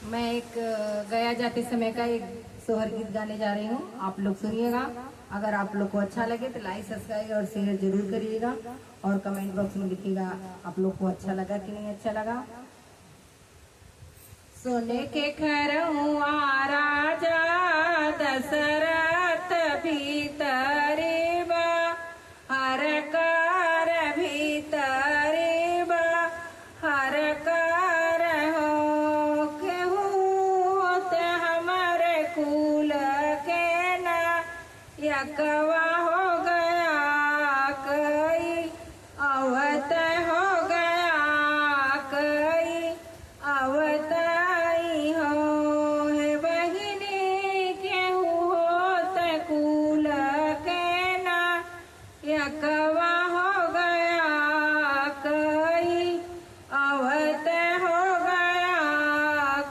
मैं एक गया जाते समय का एक सोहर गीत गाने जा रही हूँ। आप लोग सुनिएगा। अगर आप लोग को अच्छा लगे तो लाइक सब्सक्राइब और शेयर जरूर करिएगा और कमेंट बॉक्स में लिखिएगा आप लोग को अच्छा लगा कि नहीं अच्छा लगा। सोने के खरुआ राजा दशरथ भीतरे बा, हर कर भीतरे बा, हर कर हो केहू ते हमारे कुल के ना यकवा हो गया कई अवत हो गया कई अवत यकवा हो गया कई अवत हो गया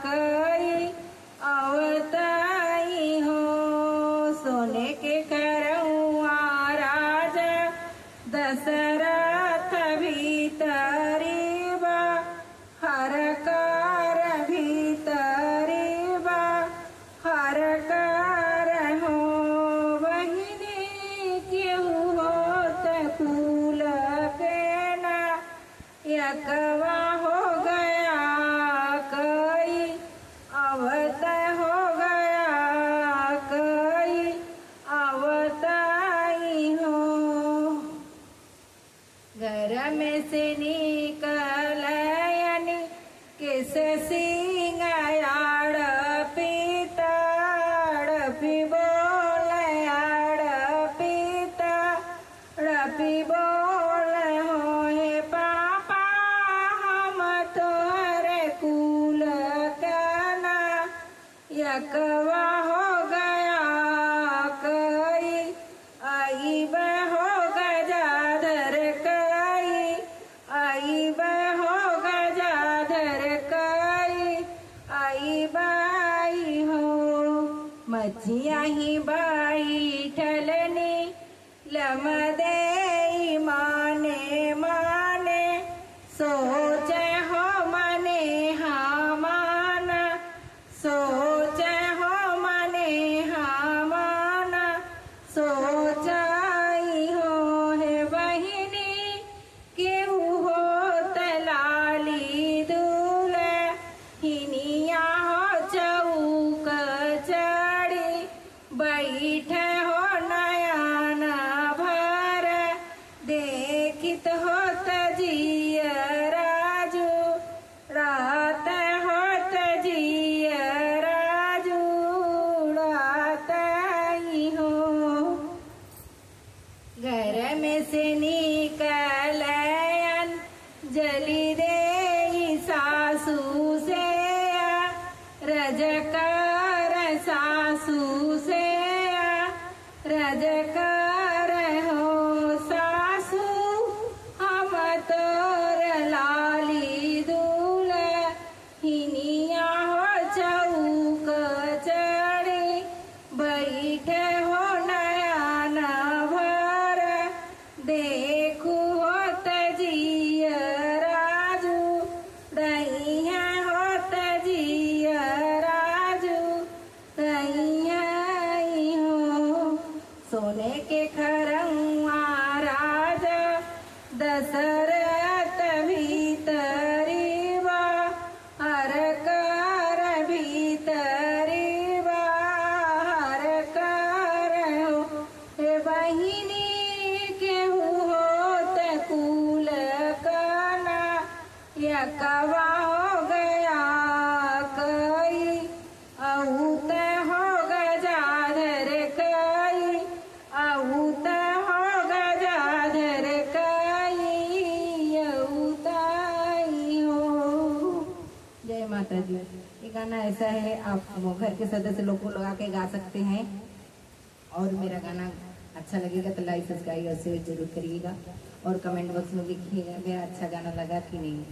कई अवत हो। सोने के खरुआ राजा दशरथ भीतरे बा, हर कर भीतरे बा, हर कर हो बहिनी केहू फूल के ना यकवा हो गया कई अवत हो गया कई अवत हो। घर में से निकल किस सिंह याड़ पीता पी बोल याड़ पीता रपी बोल हो हे पापा हम तोहरे कुल काना यकवा हो गया कई आईब हो गजाधर कई आईब हो गजाधर कई आईब हो। मछिया ही बाई ठलनी लमदे माने माने सोचे हो मने हाँ माना सोचे हो मने हाँ माना सोचाई हो है बहिनी केहू हो तलाली दूल्हे हिनिया हो चौक चढ़ी बैठे हो नयन भर देखित होत जिय राजू रात होत जिय राजू रात हो। घर में से निकल जली दे सासू से रजकर सासू से रजकर हो सासू हम तोर लाली दूल हिनिया हो चौक चढ़ी बैठे हो नयन भर देखू होत जिय राजू रैया होत जिय राजू रैया हो। सोने के खरुआ राजा दशरथ भीतरे बा, हर कर भीतरे बा, हर कर हो हे बहिनी केहू होत कुल काना यकवा हो गया कई अहूत हो गजाधर कई अहूत हो गजाधर कई अहूत हो। जय माता दी। ये गाना ऐसा है आप घर के सदस्य लोग को लगा के गा सकते हैं और मेरा गाना अच्छा लगेगा तो लाइक सब्सक्राइब और शेयर जरूर करिएगा और कमेंट बॉक्स में लिखिएगा मेरा अच्छा गाना लगा कि नहीं।